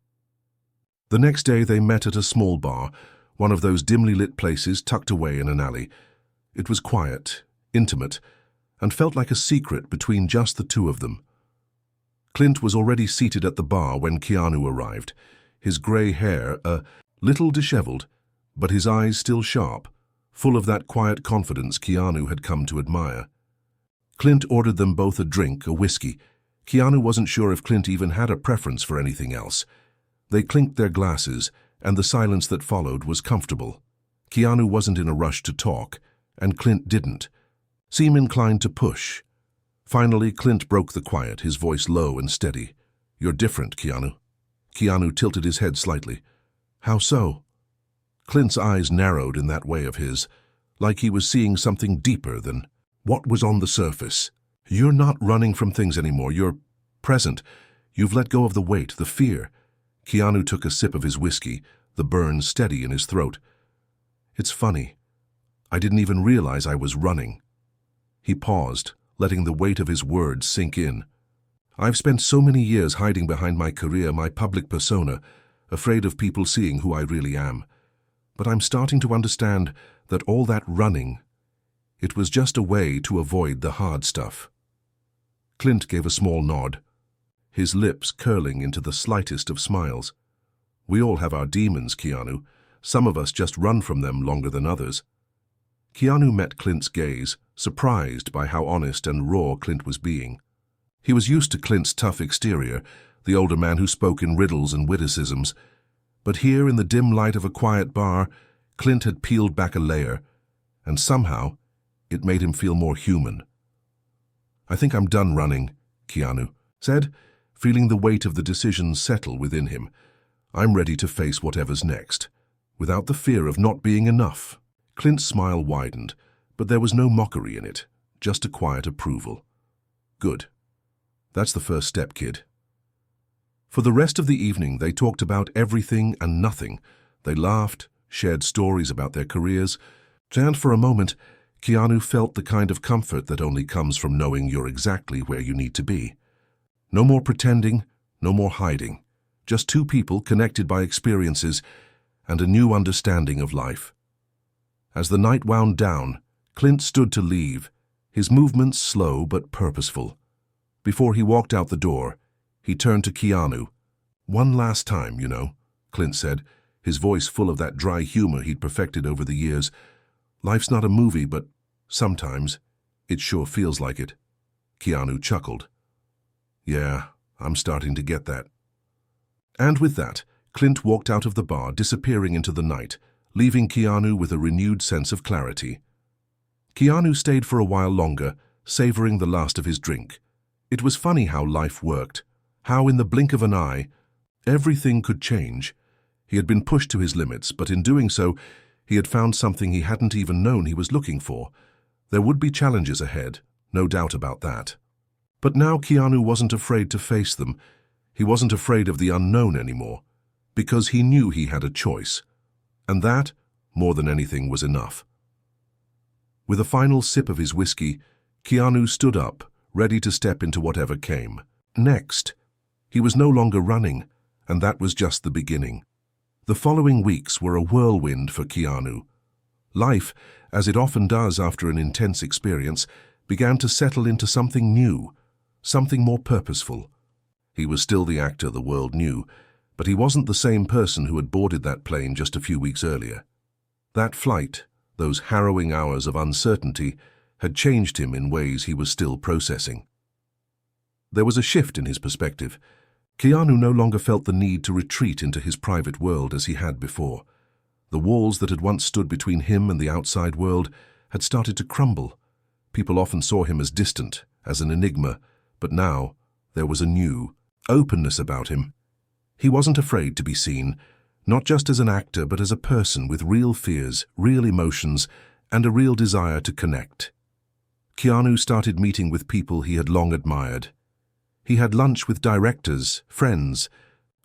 The next day they met at a small bar, one of those dimly lit places tucked away in an alley. It was quiet, intimate, and felt like a secret between just the two of them. Clint was already seated at the bar when Keanu arrived, his grey hair a little disheveled, but his eyes still sharp, full of that quiet confidence Keanu had come to admire. Clint ordered them both a drink, a whiskey. Keanu wasn't sure if Clint even had a preference for anything else. They clinked their glasses, and the silence that followed was comfortable. Keanu wasn't in a rush to talk, and Clint didn't seem inclined to push. Finally, Clint broke the quiet, his voice low and steady. "You're different, Keanu." Keanu tilted his head slightly. "How so?" Clint's eyes narrowed in that way of his, like he was seeing something deeper than what was on the surface. "You're not running from things anymore. You're present. You've let go of the weight, the fear." Keanu took a sip of his whiskey, the burn steady in his throat. "It's funny. I didn't even realize I was running." He paused, letting the weight of his words sink in. "I've spent so many years hiding behind my career, my public persona, afraid of people seeing who I really am. But I'm starting to understand that all that running, it was just a way to avoid the hard stuff." Clint gave a small nod, his lips curling into the slightest of smiles. "We all have our demons, Keanu. Some of us just run from them longer than others." Keanu met Clint's gaze, surprised by how honest and raw Clint was being. He was used to Clint's tough exterior, the older man who spoke in riddles and witticisms. But here, in the dim light of a quiet bar, Clint had peeled back a layer, and somehow it made him feel more human. "I think I'm done running," Keanu said, feeling the weight of the decision settle within him. "I'm ready to face whatever's next, without the fear of not being enough." Clint's smile widened, but there was no mockery in it, just a quiet approval. "Good. That's the first step, kid." For the rest of the evening, they talked about everything and nothing. They laughed, shared stories about their careers, and for a moment, Keanu felt the kind of comfort that only comes from knowing you're exactly where you need to be. No more pretending, no more hiding. Just two people connected by experiences and a new understanding of life. As the night wound down, Clint stood to leave, his movements slow but purposeful. Before he walked out the door, he turned to Keanu. "One last time, you know," Clint said, his voice full of that dry humor he'd perfected over the years. "Life's not a movie, but sometimes it sure feels like it." Keanu chuckled. "Yeah, I'm starting to get that." And with that, Clint walked out of the bar, disappearing into the night, leaving Keanu with a renewed sense of clarity. Keanu stayed for a while longer, savoring the last of his drink. It was funny how life worked, how in the blink of an eye, everything could change. He had been pushed to his limits, but in doing so, he had found something he hadn't even known he was looking for. There would be challenges ahead, no doubt about that. But now Keanu wasn't afraid to face them. He wasn't afraid of the unknown anymore, because he knew he had a choice. And that, more than anything, was enough. With a final sip of his whiskey, Keanu stood up, ready to step into whatever came next. He was no longer running, and that was just the beginning. The following weeks were a whirlwind for Keanu. Life, as it often does after an intense experience, began to settle into something new, something more purposeful. He was still the actor the world knew, but he wasn't the same person who had boarded that plane just a few weeks earlier. That flight, those harrowing hours of uncertainty, had changed him in ways he was still processing. There was a shift in his perspective. Keanu no longer felt the need to retreat into his private world as he had before. The walls that had once stood between him and the outside world had started to crumble. People often saw him as distant, as an enigma, but now there was a new openness about him. He wasn't afraid to be seen, not just as an actor, but as a person with real fears, real emotions, and a real desire to connect. Keanu started meeting with people he had long admired. He had lunch with directors, friends,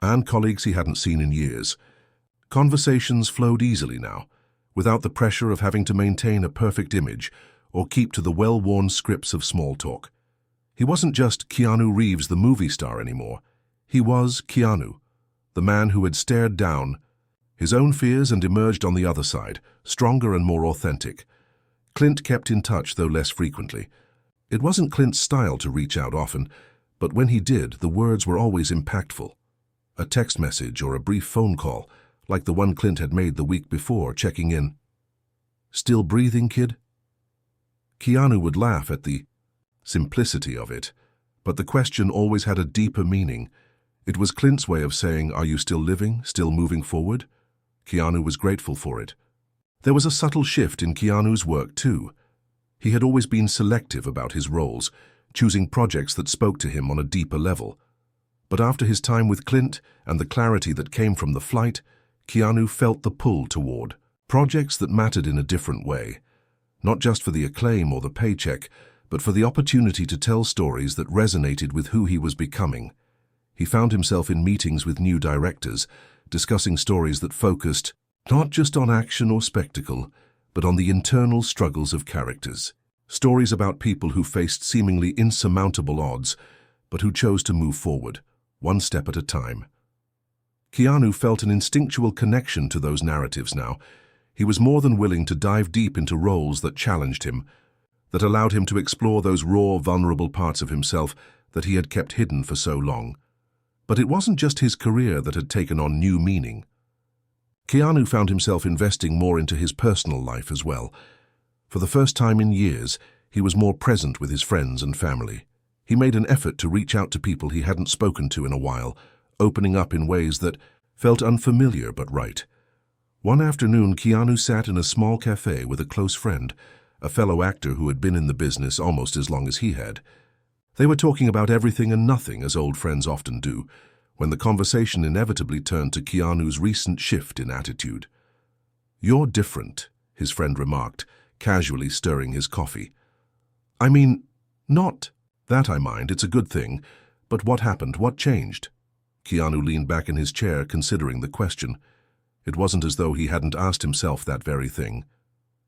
and colleagues he hadn't seen in years. Conversations flowed easily now, without the pressure of having to maintain a perfect image or keep to the well-worn scripts of small talk. He wasn't just Keanu Reeves the movie star anymore. He was Keanu, the man who had stared down his own fears and emerged on the other side, stronger and more authentic. Clint kept in touch, though less frequently. It wasn't Clint's style to reach out often, but when he did, the words were always impactful. A text message or a brief phone call, like the one Clint had made the week before, checking in. "Still breathing, kid?" Keanu would laugh at the simplicity of it, but the question always had a deeper meaning. It was Clint's way of saying, "Are you still living, still moving forward?" Keanu was grateful for it. There was a subtle shift in Keanu's work, too. He had always been selective about his roles, choosing projects that spoke to him on a deeper level. But after his time with Clint and the clarity that came from the flight, Keanu felt the pull toward projects that mattered in a different way, not just for the acclaim or the paycheck, but for the opportunity to tell stories that resonated with who he was becoming. He found himself in meetings with new directors, discussing stories that focused not just on action or spectacle, but on the internal struggles of characters. Stories about people who faced seemingly insurmountable odds, but who chose to move forward, one step at a time. Keanu felt an instinctual connection to those narratives now. He was more than willing to dive deep into roles that challenged him, that allowed him to explore those raw, vulnerable parts of himself that he had kept hidden for so long. But it wasn't just his career that had taken on new meaning. Keanu found himself investing more into his personal life as well. For the first time in years, he was more present with his friends and family. He made an effort to reach out to people he hadn't spoken to in a while, opening up in ways that felt unfamiliar but right. One afternoon, Keanu sat in a small cafe with a close friend, a fellow actor who had been in the business almost as long as he had. They were talking about everything and nothing, as old friends often do, when the conversation inevitably turned to Keanu's recent shift in attitude. "You're different," his friend remarked, casually stirring his coffee. "I mean, not that I mind, it's a good thing, but what happened, what changed?" Keanu leaned back in his chair, considering the question. It wasn't as though he hadn't asked himself that very thing.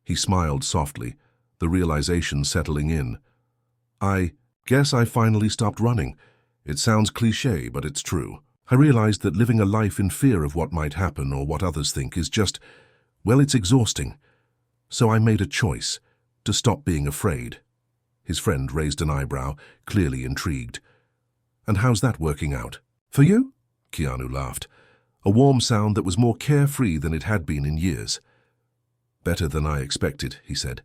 He smiled softly, the realization settling in. "I guess I finally stopped running. It sounds cliché, but it's true. I realized that living a life in fear of what might happen or what others think is just, well, it's exhausting. So I made a choice, to stop being afraid." His friend raised an eyebrow, clearly intrigued. "And how's that working out?" "For you?" Keanu laughed, a warm sound that was more carefree than it had been in years. "Better than I expected," he said.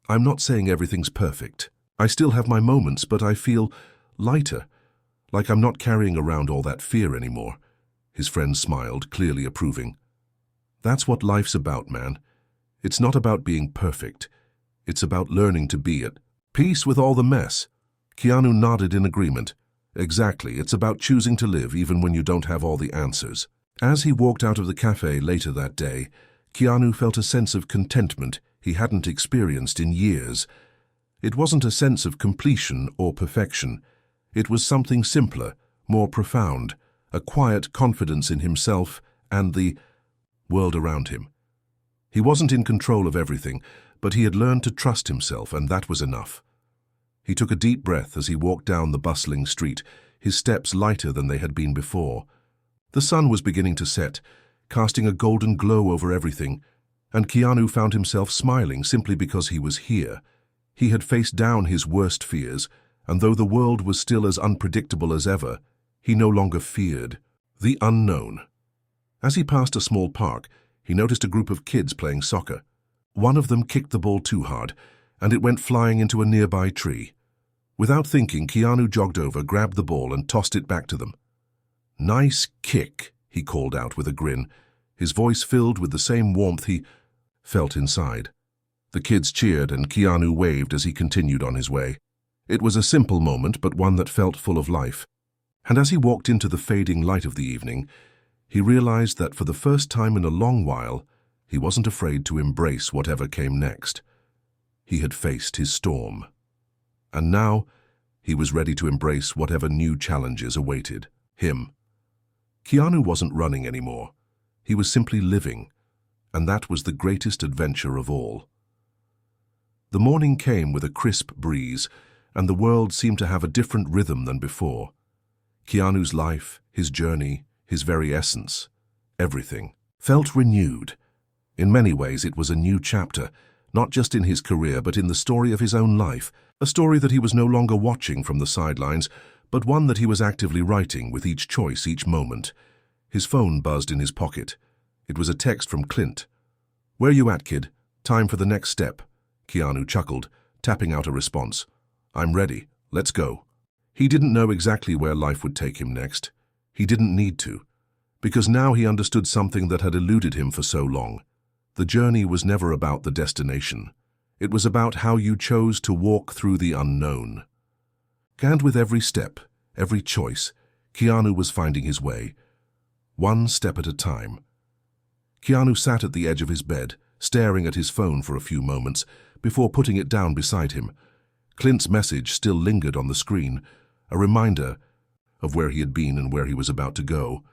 "I'm not saying everything's perfect. I still have my moments, but I feel lighter, like I'm not carrying around all that fear anymore." His friend smiled, clearly approving. "That's what life's about, man. It's not about being perfect. It's about learning to be at peace with all the mess." Keanu nodded in agreement. "Exactly, it's about choosing to live even when you don't have all the answers." As he walked out of the cafe later that day, Keanu felt a sense of contentment he hadn't experienced in years. It wasn't a sense of completion or perfection. It was something simpler, more profound, a quiet confidence in himself and the world around him. He wasn't in control of everything, but he had learned to trust himself, and that was enough. He took a deep breath as he walked down the bustling street, his steps lighter than they had been before. The sun was beginning to set, casting a golden glow over everything, and Keanu found himself smiling simply because he was here. He had faced down his worst fears, and though the world was still as unpredictable as ever, he no longer feared the unknown. As he passed a small park, he noticed a group of kids playing soccer. One of them kicked the ball too hard, and it went flying into a nearby tree. Without thinking, Keanu jogged over, grabbed the ball, and tossed it back to them. "Nice kick," he called out with a grin, his voice filled with the same warmth he felt inside. The kids cheered, and Keanu waved as he continued on his way. It was a simple moment, but one that felt full of life. And as he walked into the fading light of the evening, he realized that for the first time in a long while, he wasn't afraid to embrace whatever came next. He had faced his storm. And now, he was ready to embrace whatever new challenges awaited him. Keanu wasn't running anymore. He was simply living, and that was the greatest adventure of all. The morning came with a crisp breeze, and the world seemed to have a different rhythm than before. Keanu's life, his journey, his very essence, everything, felt renewed. In many ways, it was a new chapter, not just in his career but in the story of his own life, a story that he was no longer watching from the sidelines, but one that he was actively writing with each choice, each moment. His phone buzzed in his pocket. It was a text from Clint. "Where you at, kid? Time for the next step." Keanu chuckled, tapping out a response. "I'm ready. Let's go." He didn't know exactly where life would take him next. He didn't need to, because now he understood something that had eluded him for so long. The journey was never about the destination. It was about how you chose to walk through the unknown. And with every step, every choice, Keanu was finding his way, one step at a time. Keanu sat at the edge of his bed, staring at his phone for a few moments before putting it down beside him. Clint's message still lingered on the screen, a reminder of where he had been and where he was about to go.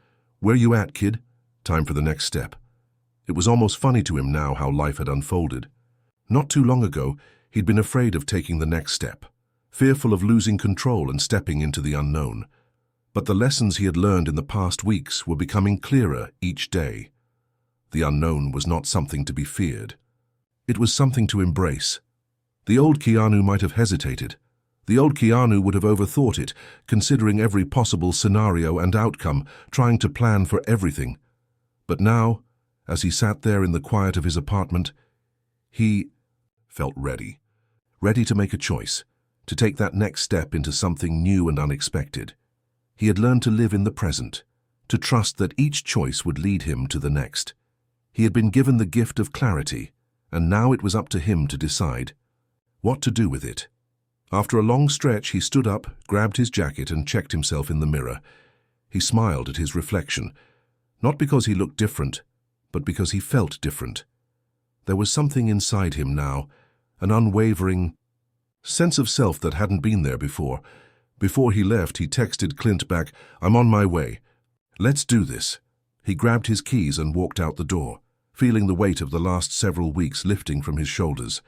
"Where you at, kid? Time for the next step." It was almost funny to him now how life had unfolded. Not too long ago, he'd been afraid of taking the next step, fearful of losing control and stepping into the unknown. But the lessons he had learned in the past weeks were becoming clearer each day. The unknown was not something to be feared. It was something to embrace. The old Keanu might have hesitated. The old Keanu would have overthought it, considering every possible scenario and outcome, trying to plan for everything. But now, as he sat there in the quiet of his apartment, he felt ready. Ready to make a choice, to take that next step into something new and unexpected. He had learned to live in the present, to trust that each choice would lead him to the next. He had been given the gift of clarity, and now it was up to him to decide what to do with it. After a long stretch, he stood up, grabbed his jacket, and checked himself in the mirror. He smiled at his reflection, not because he looked different, but because he felt different. There was something inside him now, an unwavering sense of self that hadn't been there before. Before he left, he texted Clint back, "I'm on my way. Let's do this." He grabbed his keys and walked out the door, feeling the weight of the last several weeks lifting from his shoulders.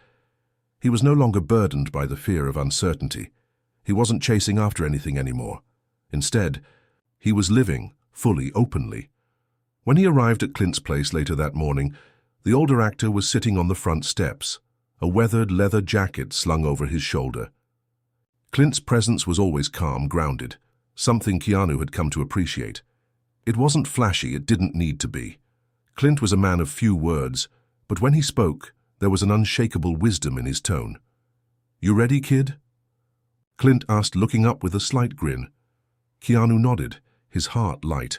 He was no longer burdened by the fear of uncertainty. He wasn't chasing after anything anymore. Instead, he was living fully, openly. When he arrived at Clint's place later that morning, the older actor was sitting on the front steps, a weathered leather jacket slung over his shoulder. Clint's presence was always calm, grounded, something Keanu had come to appreciate. It wasn't flashy, it didn't need to be. Clint was a man of few words, but when he spoke, there was an unshakable wisdom in his tone. "You ready, kid?" Clint asked, looking up with a slight grin. Keanu nodded, his heart light.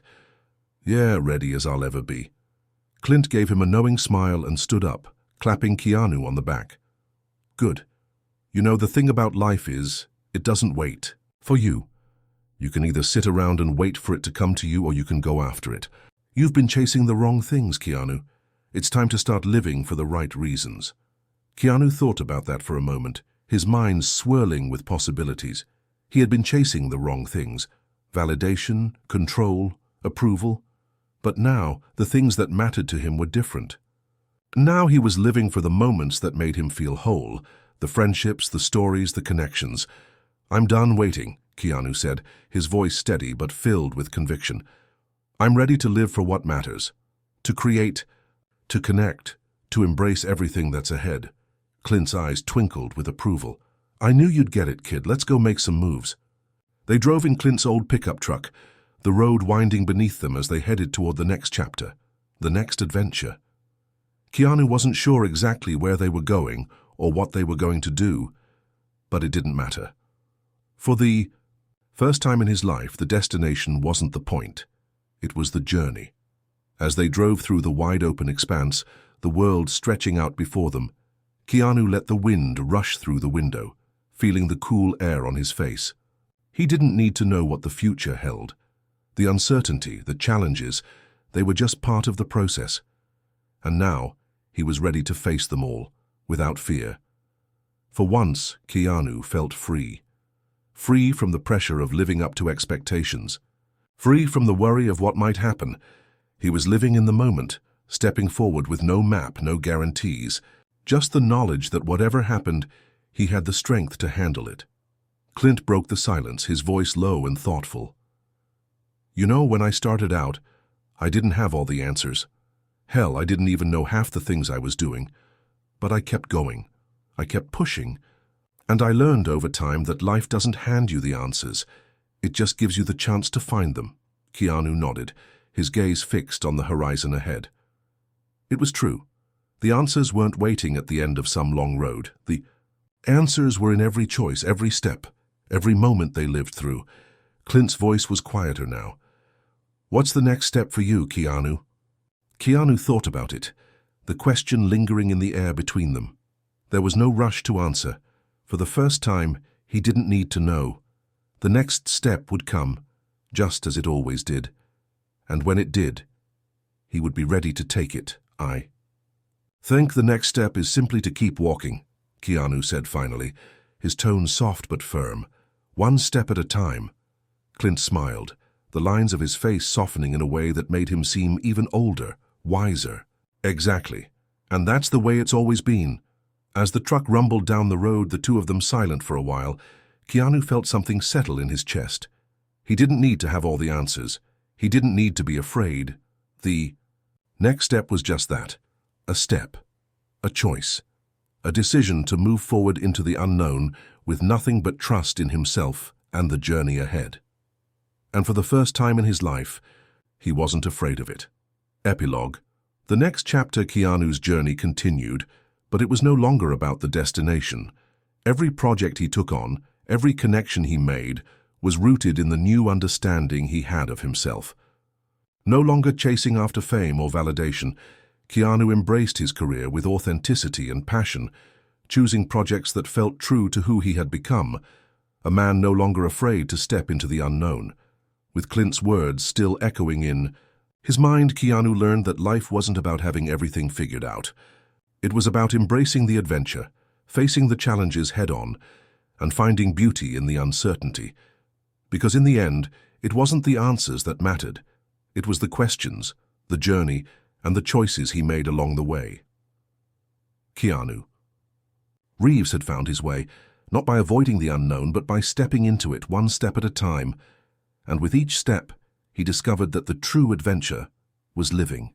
"Yeah, ready as I'll ever be." Clint gave him a knowing smile and stood up, clapping Keanu on the back. "Good. You know, the thing about life is, it doesn't wait. For you. You can either sit around and wait for it to come to you, or you can go after it. You've been chasing the wrong things, Keanu. It's time to start living for the right reasons." Keanu thought about that for a moment, his mind swirling with possibilities. He had been chasing the wrong things: validation, control, approval. But now, the things that mattered to him were different. Now he was living for the moments that made him feel whole, the friendships, the stories, the connections. "I'm done waiting," Keanu said, his voice steady but filled with conviction. "I'm ready to live for what matters, to create, to connect, to embrace everything that's ahead." Clint's eyes twinkled with approval. "I knew you'd get it, kid. Let's go make some moves." They drove in Clint's old pickup truck, the road winding beneath them as they headed toward the next chapter, the next adventure. Keanu wasn't sure exactly where they were going or what they were going to do, but it didn't matter. For the first time in his life, the destination wasn't the point. It was the journey. As they drove through the wide-open expanse, the world stretching out before them, Keanu let the wind rush through the window, feeling the cool air on his face. He didn't need to know what the future held. The uncertainty, the challenges, they were just part of the process. And now, he was ready to face them all, without fear. For once, Keanu felt free. Free from the pressure of living up to expectations. Free from the worry of what might happen. He was living in the moment, stepping forward with no map, no guarantees, Just the knowledge that whatever happened, he had the strength to handle it. Clint broke the silence, his voice low and thoughtful. You know, when I started out, I didn't have all the answers. Hell, I didn't even know half the things I was doing. But I kept going. I kept pushing. And I learned over time that life doesn't hand you the answers. It just gives you the chance to find them. Keanu nodded, his gaze fixed on the horizon ahead. It was true. The answers weren't waiting at the end of some long road. The answers were in every choice, every step, every moment they lived through. Clint's voice was quieter now. What's the next step for you, Keanu? Keanu thought about it, the question lingering in the air between them. There was no rush to answer. For the first time, he didn't need to know. The next step would come, just as it always did. And when it did, he would be ready to take it. I think the next step is simply to keep walking, Keanu said finally, his tone soft but firm. One step at a time. Clint smiled, the lines of his face softening in a way that made him seem even older, wiser. Exactly. And that's the way it's always been. As the truck rumbled down the road, the two of them silent for a while, Keanu felt something settle in his chest. He didn't need to have all the answers. He didn't need to be afraid. The next step was just that. A step. A choice. A decision to move forward into the unknown with nothing but trust in himself and the journey ahead. And for the first time in his life, he wasn't afraid of it. Epilogue. The next chapter, Keanu's journey continued, but it was no longer about the destination. Every project he took on, every connection he made, was rooted in the new understanding he had of himself. No longer chasing after fame or validation, Keanu embraced his career with authenticity and passion, choosing projects that felt true to who he had become, a man no longer afraid to step into the unknown. With Clint's words still echoing in his mind, Keanu learned that life wasn't about having everything figured out. It was about embracing the adventure, facing the challenges head-on, and finding beauty in the uncertainty. Because in the end, it wasn't the answers that mattered. It was the questions, the journey, and the choices he made along the way. Keanu Reeves had found his way, not by avoiding the unknown, but by stepping into it one step at a time. And with each step, he discovered that the true adventure was living.